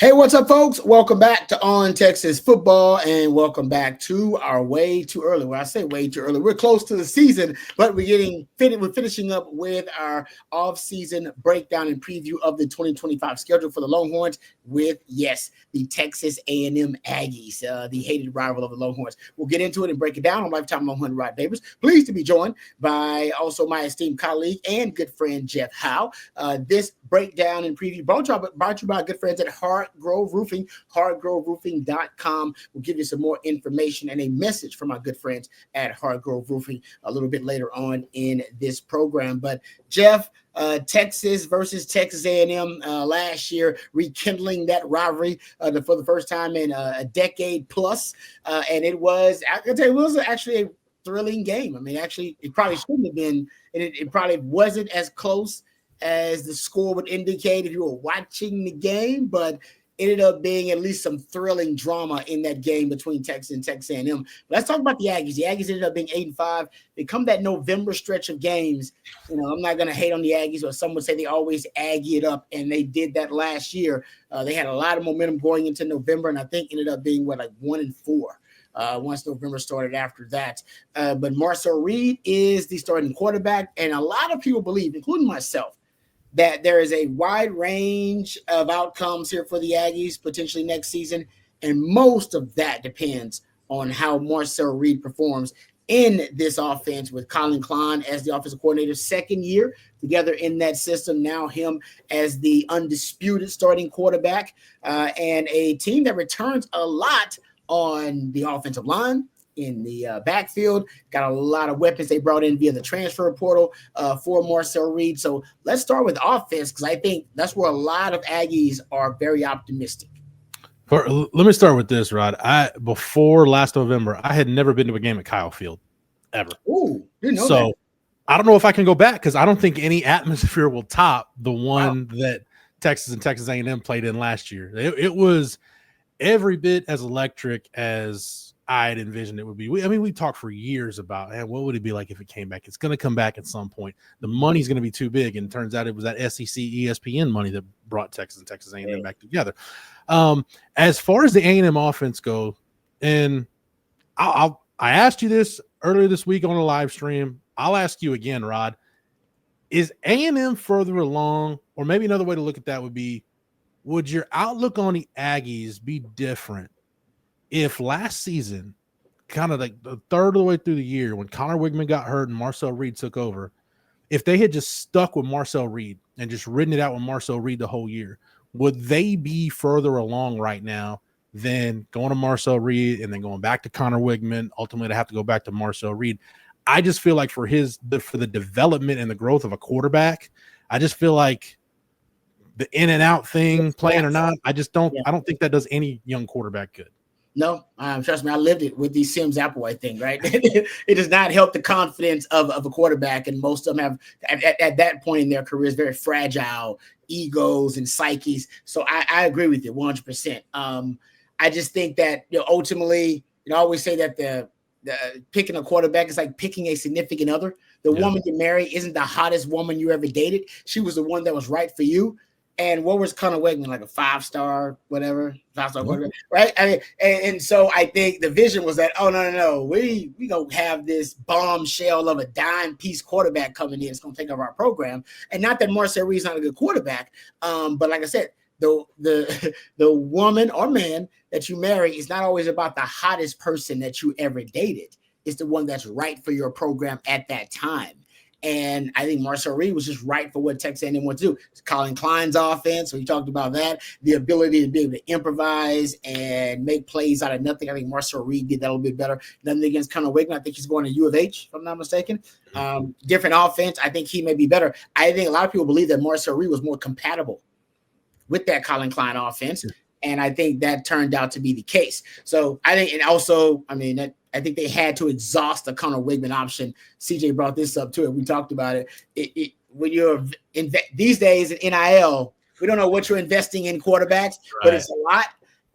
Hey, what's up, folks? Welcome back to On Texas Football, and welcome back to our way too early. When I say way too early, we're close to the season, but we're finishing up with our off-season breakdown and preview of the 2025 schedule for the Longhorns with, yes, the Texas A&M Aggies, the hated rival of the Longhorns. We'll get into it and break it down on Lifetime Longhorn Rod Babers. Pleased to be joined by also my esteemed colleague and good friend, Jeff Howe. This breakdown and preview brought to you by good friends at Hargrove Roofing, hargroveroofing.com. We'll give you some more information and a message from our good friends at Hargrove Roofing a little bit later on in this program. But Jeff, Texas versus Texas A&M last year, rekindling that rivalry for the first time in a decade plus. And it was actually a thrilling game. I mean, actually, it probably shouldn't have been, and it probably wasn't as close as the score would indicate if you were watching the game, but ended up being at least some thrilling drama in that game between Texas and Texas A&M. Let's talk about the Aggies. The Aggies ended up being 8-5. They come that November stretch of games. You know, I'm not going to hate on the Aggies, or some would say they always Aggie it up, and they did that last year. They had a lot of momentum going into November, and I think ended up being 1-4. Once November started after that. But Marcel Reed is the starting quarterback, and a lot of people believe, including myself, that there is a wide range of outcomes here for the Aggies potentially next season, and most of that depends on how Marcel Reed performs in this offense with Colin Klein as the offensive coordinator, second year together in that system, now him as the undisputed starting quarterback, and a team that returns a lot on the offensive line, in the backfield. Got a lot of weapons they brought in via the transfer portal for Marcel Reed. So let's start with offense, because I think that's where a lot of Aggies are very optimistic. Let me start with this, Rod. Before last November, I had never been to a game at Kyle Field, ever. Ooh, didn't know that. I don't know if I can go back, because I don't think any atmosphere will top the one that Texas and Texas A&M played in last year. It was every bit as electric as I had envisioned it would be. We talked for years about, what would it be like if it came back? It's going to come back at some point. The money's going to be too big, and it turns out it was that SEC ESPN money that brought Texas and Texas A&M back together. As far as the A&M offense go, and I asked you this earlier this week on a live stream. I'll ask you again, Rod. Is A&M further along, or maybe another way to look at that would be, would your outlook on the Aggies be different if last season, kind of like the third of the way through the year, when Connor Wigman got hurt and Marcel Reed took over, if they had just stuck with Marcel Reed and just ridden it out with Marcel Reed the whole year, would they be further along right now than going to Marcel Reed and then going back to Connor Wigman, ultimately to have to go back to Marcel Reed? I just feel like for the development and the growth of a quarterback, I just feel like the in and out thing, playing or not, I don't think that does any young quarterback good. No, trust me, I lived it with the Sims Applewhite thing, right? It does not help the confidence of a quarterback, and most of them have, at that point in their careers, very fragile egos and psyches. So I agree with you 100%. I just think that, ultimately, I always say that the picking a quarterback is like picking a significant other. The woman you marry isn't the hottest woman you ever dated. She was the one that was right for you. And what was Connor Wigman, like a 5-star, whatever, 5-star quarterback, right? I mean, and so I think the vision was that, no, we gonna have this bombshell of a dime piece quarterback coming in. It's gonna take over our program. And not that Marcel Reed's not a good quarterback, but like I said, the woman or man that you marry is not always about the hottest person that you ever dated. It's the one that's right for your program at that time. And I think Marcel Reed was just right for what Texas A&M wanted to do. It's Colin Klein's offense, so we talked about that. The ability to be able to improvise and make plays out of nothing. I think Marcel Reed did that a little bit better. Nothing against Connor Wigman. I think he's going to U of H, if I'm not mistaken. Different offense. I think he may be better. I think a lot of people believe that Marcel Reed was more compatible with that Colin Klein offense. And I think that turned out to be the case. So I think, and also, I think they had to exhaust the Connor Wigman option. CJ brought this up too, and we talked about it. When you're these days in NIL, we don't know what you're investing in quarterbacks, but it's a lot.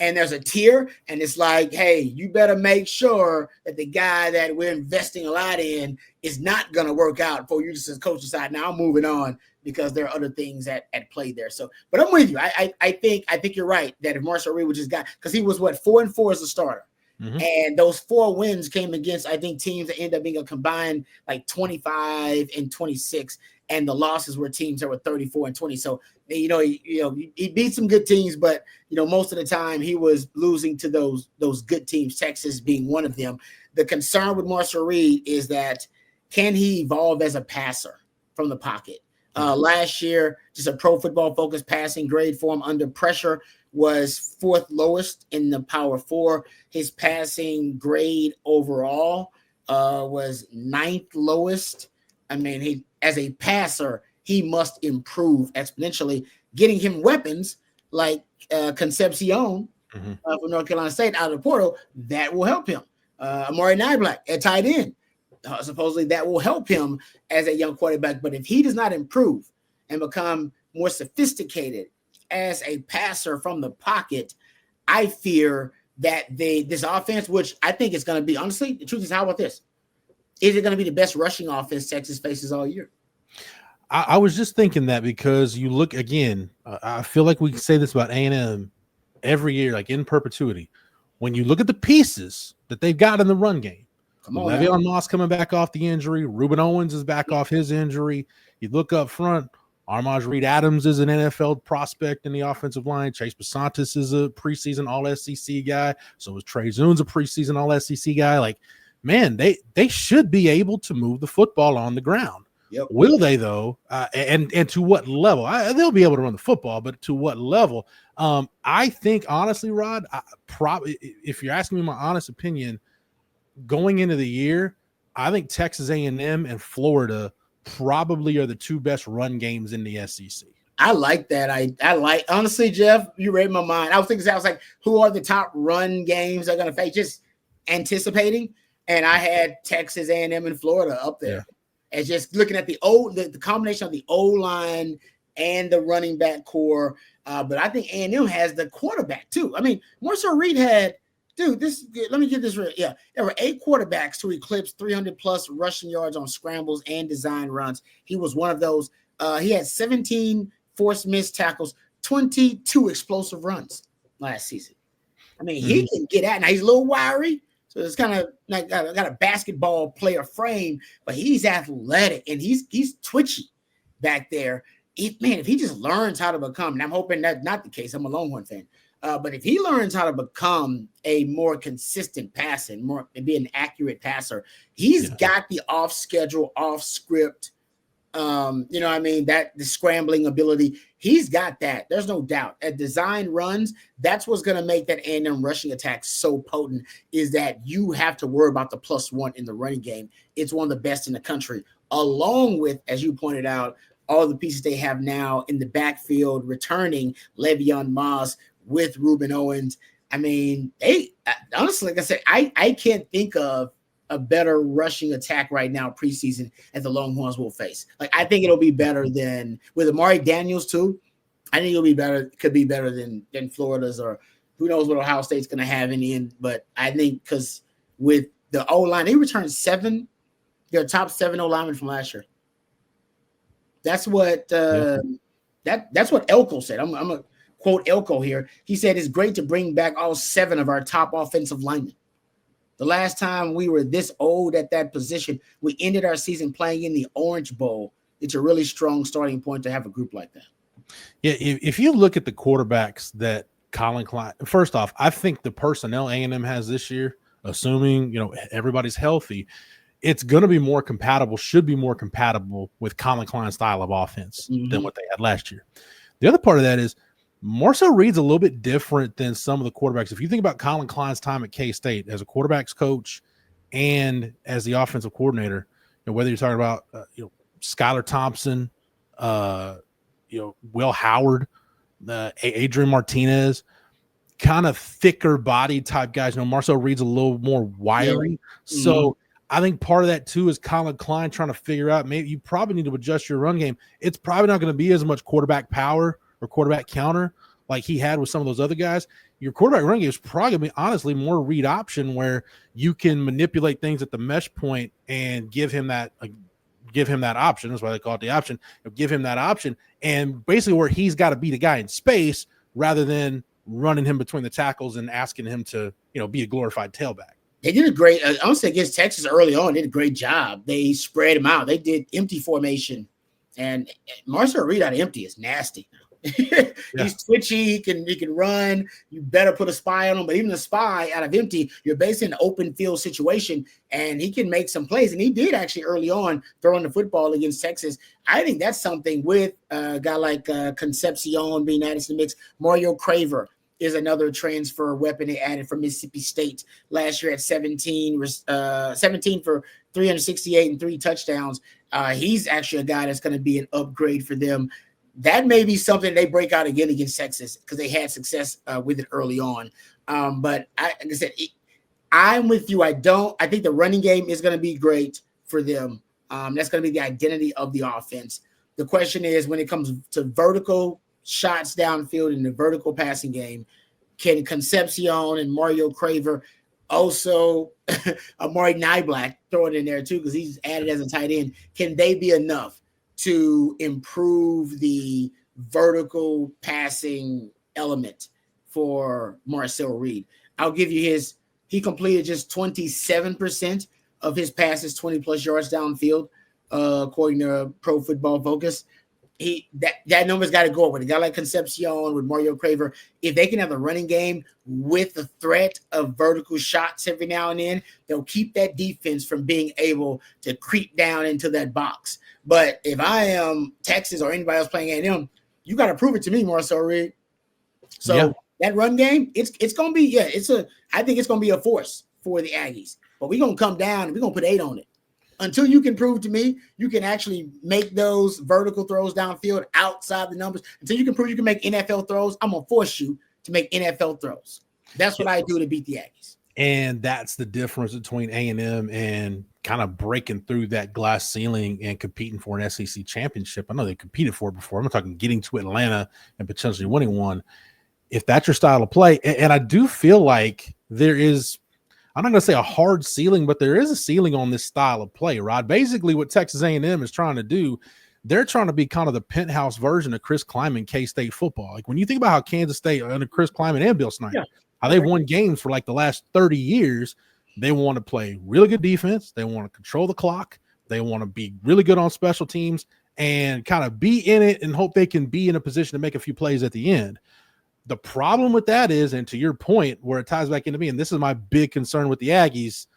and there's a tier, and it's like, hey, you better make sure that the guy that we're investing a lot in is not going to work out for you just as coach decide, now I'm moving on because there are other things at play there. So, but I'm with you. I think you're right that if Marshall Reed would just got, because he was 4-4 as a starter. Mm-hmm. And those 4 wins came against, I think, teams that ended up being a combined like 25-26, and the losses were teams that were 34-20. So, he beat some good teams, but most of the time he was losing to those good teams, Texas being one of them. The concern with Marshall Reed is that can he evolve as a passer from the pocket? Last year, just a Pro Football Focus passing grade for him under pressure was 4th lowest in the Power 4. His passing grade overall was 9th lowest. I mean, he as a passer, he must improve exponentially. Getting him weapons like Concepcion from North Carolina State out of the portal, that will help him. Amari Niblack at tight end. Supposedly that will help him as a young quarterback. But if he does not improve and become more sophisticated as a passer from the pocket, I fear that this offense, which I think is going to be, honestly, the truth is, how about this? Is it going to be the best rushing offense Texas faces all year? I was just thinking that because you look again, I feel like we can say this about A&M every year, like in perpetuity. When you look at the pieces that they've got in the run game, Le'Veon Moss coming back off the injury. Ruben Owens is back off his injury. You look up front, Armaj Reed Adams is an NFL prospect in the offensive line. Chase Basantis is a preseason All-SEC guy. So is Trey Zune's a preseason All-SEC guy. Like, man, they should be able to move the football on the ground. Yep. Will they, though? And to what level? They'll be able to run the football, but to what level? I think, honestly, Rod, probably, if you're asking me my honest opinion, going into the year, I think Texas A&M and Florida probably are the 2 best run games in the SEC. I like that. I like, honestly, Jeff, you read my mind. I was thinking, I was like, who are the top run games they're going to face? Just anticipating. And I had Texas A&M and Florida up there. Yeah. And just looking at the combination of the O-line and the running back core. But I think A&M has the quarterback too. I mean, Marshall Reed had, let me get this right. Yeah, there were 8 quarterbacks to eclipse 300+ rushing yards on scrambles and design runs. He was one of those. He had 17 forced missed tackles, 22 explosive runs last season. I mean, he can get at. Now he's a little wiry, so it's kind of like got a basketball player frame, but he's athletic and he's twitchy back there. If he just learns how to become, and I'm hoping that's not the case. I'm a Longhorn fan. But if he learns how to become a more consistent passer, be an accurate passer, he's got the off-schedule, off-script, that the scrambling ability. He's got that. There's no doubt. At design runs, that's what's going to make that A&M rushing attack so potent, is that you have to worry about the +1 in the running game. It's one of the best in the country, along with, as you pointed out, all the pieces they have now in the backfield, returning Le'Veon Moss with Ruben Owens. I mean, honestly, like I said, I can't think of a better rushing attack right now preseason as the Longhorns will face. Like, I think it'll be better than with Amari Daniels too. I think it'll be better, could be better than Florida's, or who knows what Ohio State's going to have in the end. But I think because with the O-line, they returned 7, their top 7 O-linemen from last year. That's what that's what Elko said. I'm a quote Elko here. He said it's great to bring back all 7 of our top offensive linemen. The last time we were this old at that position, we ended our season playing in the Orange Bowl. It's a really strong starting point to have a group like that. Yeah, if you look at the quarterbacks that Colin Klein, first off, I think the personnel A&M has this year, assuming everybody's healthy, it's going to be more compatible, should be more compatible with Colin Klein's style of offense than what they had last year. The other part of that is Marcel Reed's a little bit different than some of the quarterbacks. If you think about Colin Klein's time at K-State as a quarterbacks coach and as the offensive coordinator, whether you're talking about Skylar Thompson, Will Howard, Adrian Martinez, kind of thicker body type guys. Marcel Reed's a little more wiry. Yeah. So I think part of that too is Colin Klein trying to figure out, maybe you probably need to adjust your run game. It's probably not going to be as much quarterback power or quarterback counter like he had with some of those other guys, your quarterback running game is probably going to be honestly more read option where you can manipulate things at the mesh point and give him that option. That's why they call it the option. Give him that option, and basically where he's got to be the guy in space rather than running him between the tackles and asking him to, be a glorified tailback. They did a great, honestly, against Texas early on, did a great job. They spread him out. They did empty formation, and Marcel Reed out of empty is nasty. He's twitchy. He can run. You better put a spy on him. But even a spy out of empty, you're basically in an open field situation, and he can make some plays. And he did actually early on throwing the football against Texas. I think that's something with a guy like Concepcion being added to the mix. Mario Craver is another transfer weapon they added from Mississippi State last year at 17 for 368 and 3 touchdowns. He's actually a guy that's going to be an upgrade for them. That may be something they break out again against Texas because they had success with it early on. But like I said, I'm with you. I think the running game is going to be great for them. That's going to be the identity of the offense. The question is, when it comes to vertical shots downfield in the vertical passing game, can Concepcion and Mario Craver, also Amari Nyblack, throw it in there too because he's added as a tight end, can they be enough to improve the vertical passing element for Marcel Reed? I'll give you he completed just 27% of his passes, 20 plus yards downfield, according to Pro Football Focus. That number's got to go up with a guy like Concepcion, with Mario Craver. If they can have a running game with the threat of vertical shots every now and then, they'll keep that defense from being able to creep down into that box. But if I am Texas or anybody else playing A&M, you got to prove it to me, Marcel Reed. So that run game, it's going to be, I think it's going to be a force for the Aggies. But we're going to come down and we're going to put 8 on it. Until you can prove to me you can actually make those vertical throws downfield outside the numbers, until you can prove you can make NFL throws, I'm going to force you to make NFL throws. That's what I do to beat the Aggies. And that's the difference between A&M and kind of breaking through that glass ceiling and competing for an SEC championship. I know they competed for it before. I'm talking getting to Atlanta and potentially winning one. If that's your style of play, and I do feel like there is, I'm not going to say a hard ceiling, but there is a ceiling on this style of play, Rod. Basically what Texas A&M is trying to do, they're trying to be kind of the penthouse version of Chris Kleiman K-State football. Like when you think about how Kansas State under Chris Kleiman and Bill Snyder, how they've won games for like the last 30 years, they want to play really good defense. They want to control the clock. They want to be really good on special teams and kind of be in it and hope they can be in a position to make a few plays at the end. The problem with that is, and to your point, where it ties back into me, and this is my big concern with the Aggies,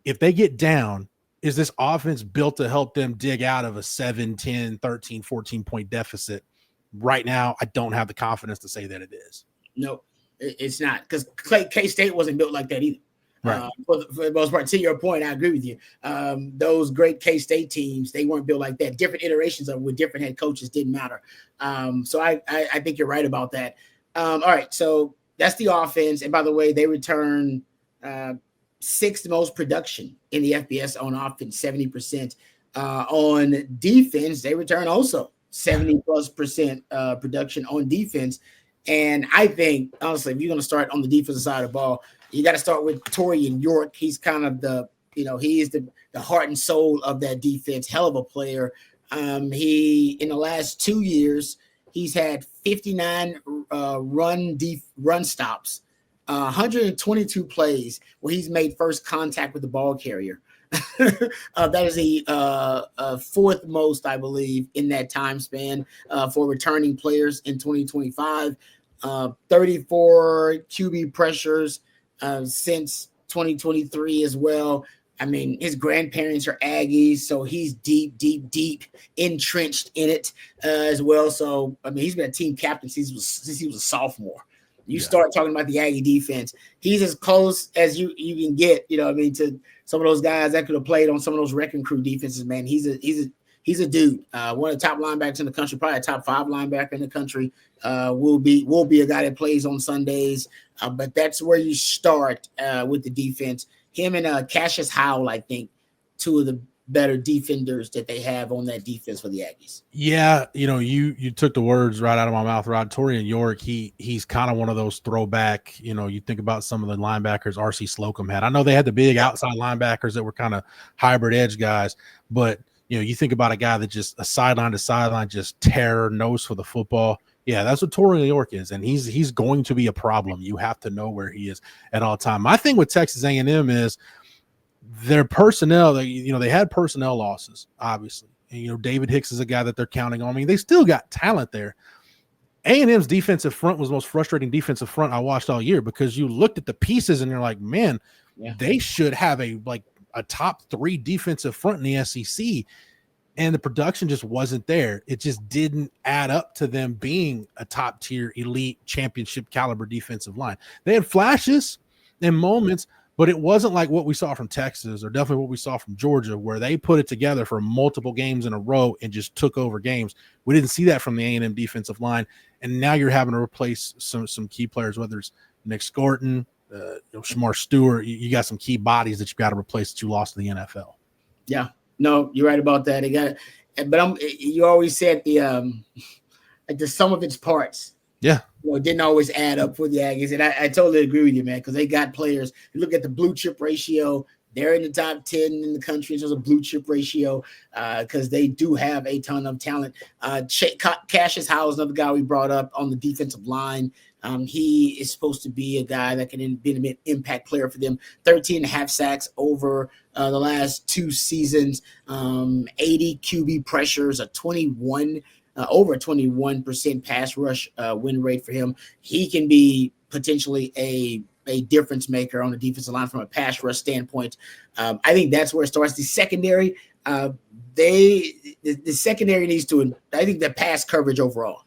if they get down, is this offense built to help them dig out of a 7, 10, 13, 14-point deficit? Right now, I don't have the confidence to say that it is. No, it's not, because K-State wasn't built like that either. Right. For the most part, to your point, I agree with you. Those great K-State teams, they weren't built like that. Different iterations of with different head coaches didn't matter. So I think you're right about that. All right, so that's the offense. And by the way, they return 6th most production in the FBS on offense, 70%. On defense, they return also 70+% production on defense. And I think, honestly, if you're going to start on the defensive side of the ball, you got to start with Torian York. He's kind of he is the heart and soul of that defense. Hell of a player. He, in the last 2 years, he's had 59 run stops, 122 plays where he's made first contact with the ball carrier. That is the 4th most, I believe, in that time span for returning players in 2025. 34 QB pressures since 2023 as well. I mean, his grandparents are Aggies, so he's deep entrenched in it as well. So, I mean, he's been a team captain since he was a sophomore. You start talking about the Aggie defense, he's as close as you can get, to some of those guys that could have played on some of those wrecking crew defenses, man. He's a dude, one of the top linebackers in the country, probably a top 5 linebacker in the country. Will be a guy that plays on Sundays, but that's where you start with the defense. Him and Cassius Howell, I think, 2 of the better defenders that they have on that defense for the Aggies. Yeah, you took the words right out of my mouth, Rod. Torian York, he's kind of one of those throwback, you think about some of the linebackers R.C. Slocum had. I know they had the big outside linebackers that were kind of hybrid edge guys, but you think about a guy that just a sideline to sideline, just terror, nose for the football. Yeah, that's what Torian York is, and he's going to be a problem. You have to know where he is at all time. My thing with Texas A&M is their personnel. They had personnel losses, obviously. And, David Hicks is a guy that they're counting on. I mean, they still got talent there. A&M's defensive front was the most frustrating defensive front I watched all year because you looked at the pieces and you're like, man, they should have a top 3 defensive front in the SEC. And the production just wasn't there. It just didn't add up to them being a top tier elite championship caliber defensive line. They had flashes and moments, but it wasn't like what we saw from Texas or definitely what we saw from Georgia, where they put it together for multiple games in a row and just took over games. We didn't see that from the A&M defensive line. And now you're having to replace some key players, whether it's Nick Scorton, Shamar Stewart. You got some key bodies that you've got to replace that you lost to the NFL. Yeah. No, you're right about that. You always said the sum of its parts. Yeah. It didn't always add up for the Aggies. And I totally agree with you, man, because they got players. You look at the blue chip ratio, they're in the top 10 in the country in terms of blue chip ratio because they do have a ton of talent. Cassius Howe is another guy we brought up on the defensive line. He is supposed to be a guy that can be an impact player for them. 13.5 sacks over the last 2 seasons, 80 QB pressures, over 21% pass rush win rate for him. He can be potentially a difference maker on the defensive line from a pass rush standpoint. I think that's where it starts. The secondary, the secondary needs to. I think the pass coverage overall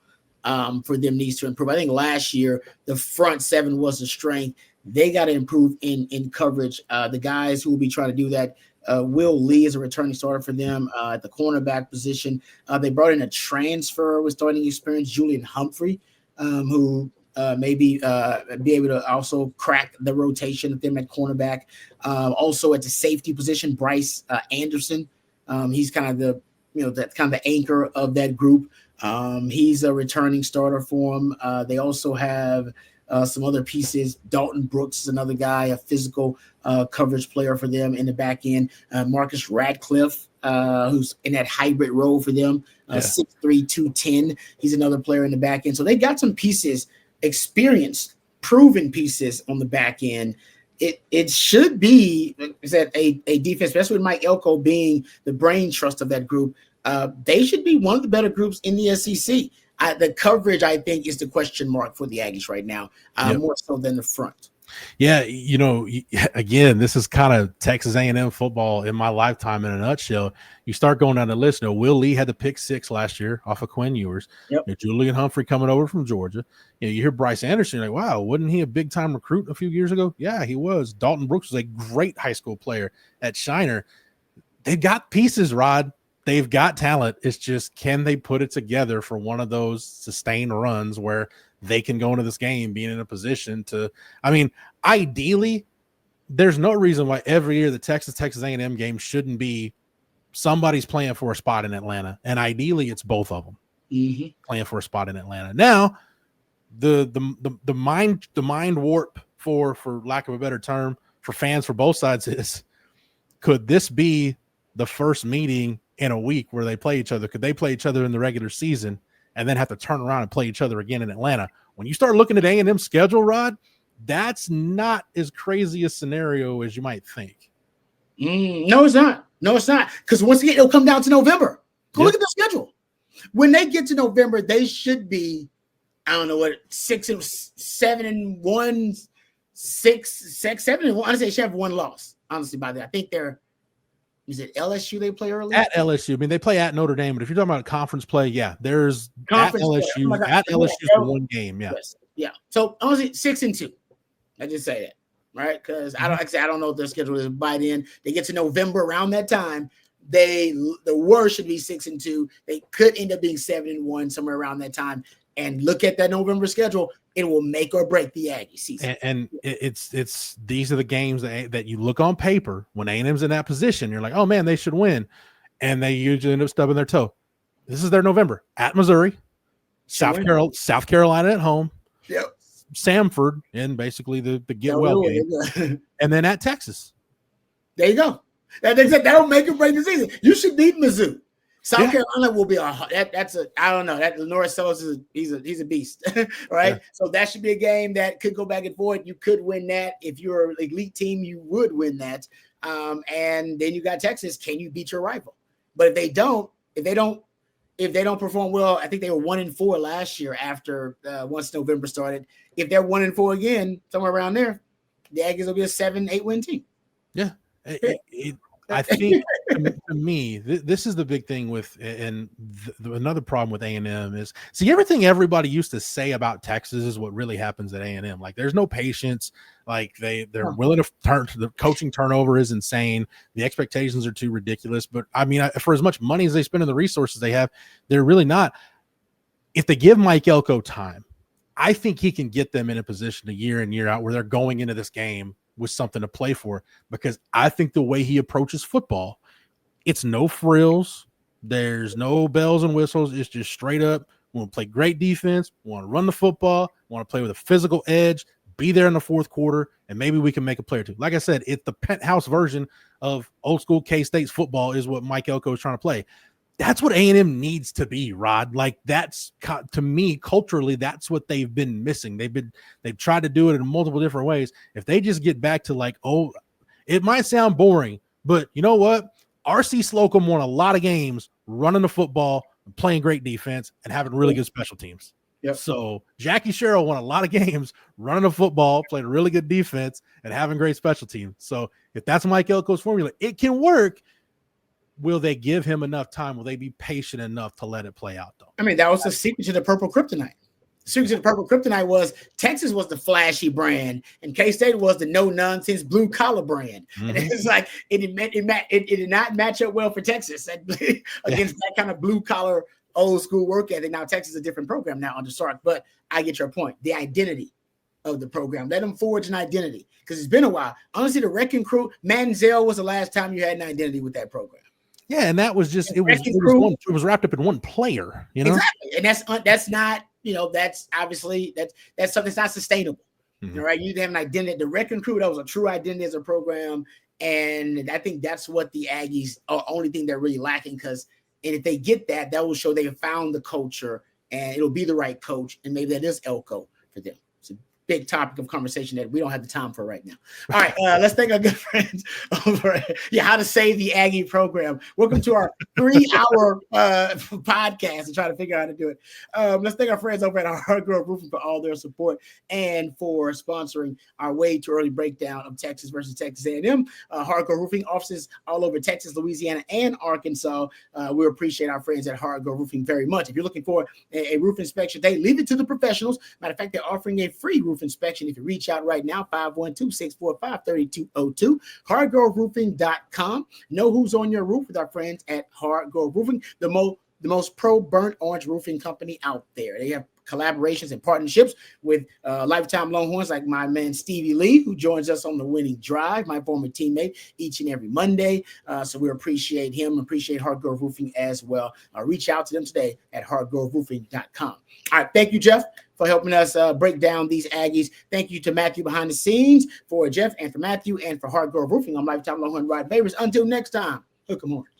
for them needs to improve. I think last year the front 7 was a strength. They got to improve in coverage. The guys who will be trying to do that. Will Lee is a returning starter for them at the cornerback position. They brought in a transfer with starting experience, Julian Humphrey, who maybe be able to also crack the rotation of them at cornerback. Also at the safety position, Bryce Anderson. He's kind of the anchor of that group. He's a returning starter for them. They also have some other pieces. Dalton Brooks is another guy, a physical coverage player for them in the back end. Marcus Radcliffe, who's in that hybrid role for them, 6'3", 210. He's another player in the back end. So they got some pieces, experienced, proven pieces on the back end. It should be a defense, especially with Mike Elko being the brain trust of that group. They should be one of the better groups in the SEC. The coverage, I think, is the question mark for the Aggies right now, more so than the front. Yeah, again, this is kind of Texas A&M football in my lifetime in a nutshell. You start going down the list. Will Lee had the pick 6 last year off of Quinn Ewers. Yep. Julian Humphrey coming over from Georgia. You hear Bryce Anderson, you're like, wow, wasn't he a big-time recruit a few years ago? Yeah, he was. Dalton Brooks was a great high school player at Shiner. They've got pieces, Rod. They've got talent. It's just, can they put it together for one of those sustained runs where they can go into this game being in a position to, ideally, there's no reason why every year the Texas A&M game shouldn't be somebody's playing for a spot in Atlanta. And ideally it's both of them playing for a spot in Atlanta. Now, the mind warp for lack of a better term for fans for both sides is, could this be the first meeting in a week where they play each other? Could they play each other in the regular season and then have to turn around and play each other again in Atlanta? When you start looking at A&M's schedule, Rod, that's not as crazy a scenario as you might think. No, it's not. Because once again, it'll come down to November. Look at the schedule. When they get to November, they should be, 6-7-1, 6-7-1. I say they should have one loss. Honestly, by that, I think they're. Is it LSU they play early? At LSU. They play at Notre Dame, but if you're talking about conference play, there's conference at LSU. At LSU for one game, Yeah. So honestly, 6-2. I just say that, right? Because I don't know what their schedule is. By then, they get to November around that time. The worst should be 6-2. They could end up being 7-1 somewhere around that time. And look at that November schedule. it will make or break the Aggie season. And it's these are the games that you look on paper when A&M's in that position. You're like, oh man, they should win, and they usually end up stubbing their toe. This is their November at Missouri, South Carolina at home, Samford in basically the get well game, and then at Texas. There you go. That'll make or break the season. You should beat Mizzou. South Carolina will be I don't know. That Lenore Sellers he's a beast, right? Yeah. So that should be a game that could go back and forth. You could win that. If you're an elite team, you would win that. And then you got Texas. Can you beat your rival? But if they don't perform well, I think they were 1-4 last year after once November started. If they're 1-4 again, somewhere around there, the Aggies will be a 7-8 win team. Yeah. I think to me, this is the big thing with, and another problem with A&M is, see, everything everybody used to say about Texas is what really happens at A&M. Like, there's no patience. Like, they're willing to turn. The coaching turnover is insane. The expectations are too ridiculous. But I mean, for as much money as they spend and the resources they have, they're really not. If they give Mike Elko time, I think he can get them in a position year in, year out where they're going into this game with something to play for, because I think the way he approaches football, it's no frills. There's no bells and whistles. It's just straight up. We want to play great defense. We want to run the football. We want to play with a physical edge, be there in the fourth quarter, and maybe we can make a play or two. Like I said, it's the penthouse version of old school K-State's football is what Mike Elko is trying to play. That's what A&M needs to be, Rod. Like, that's, to me, culturally, that's what they've been missing. They've tried to do it in multiple different ways. If they just get back to, like, oh, it might sound boring, but you know what? R.C. Slocum won a lot of games running the football, playing great defense, and having really good special teams. Yep. So Jackie Sherrill won a lot of games running the football, playing really good defense, and having great special teams. So if that's Mike Elko's formula, it can work. Will they give him enough time? Will they be patient enough to let it play out, though? I mean, that was the secret to the Purple Kryptonite. The secret to the Purple Kryptonite was Texas was the flashy brand, and K-State was the no-nonsense blue-collar brand. Mm-hmm. And it's like it did not match up well for Texas against that kind of blue-collar, old-school work ethic. Now, Texas is a different program now under Sark, but I get your point. The identity of the program. Let them forge an identity, because it's been a while. Honestly, the Wrecking Crew, Manziel was the last time you had an identity with that program. Yeah, and that was just it was wrapped up in one player, you know. Exactly, and that's not, you know, that's obviously that's something that's not sustainable. Mm-hmm. Right? You have an identity. The Wrecking Crew, that was a true identity as a program, and I think that's what the Aggies are only thing they're really lacking. Because if they get that, that will show they have found the culture, and it'll be the right coach, and maybe that is Elko for them. Big topic of conversation that we don't have the time for right now. All right, let's thank our good friends over how to save the Aggie program. Welcome to our 3-hour podcast and try to figure out how to do it. Let's thank our friends over at Hardgrove Roofing for all their support and for sponsoring our way too early breakdown of Texas versus Texas A&M. Hardgrove Roofing offices all over Texas, Louisiana, and Arkansas. We appreciate our friends at Hardgrove Roofing very much. If you're looking for a roof inspection, they leave it to the professionals. Matter of fact, they're offering a free roof inspection if you reach out right now, 512-645-3202, hardgroveroofing.com. Know who's on your roof with our friends at Hardgrove Roofing, the most pro burnt orange roofing company out there. They have collaborations and partnerships with lifetime Longhorns like my man Stevie Lee, who joins us on the winning drive, my former teammate, each and every Monday. So we appreciate him, appreciate Hardgrove Roofing as well. Reach out to them today at hardgroveroofing.com. All right, thank you, Jeff, for helping us break down these Aggies. Thank you to Matthew behind the scenes, for Jeff and for Matthew and for Hardgrove Roofing. I'm lifetime Longhorn Rod Babers. Until next time, hook 'em on.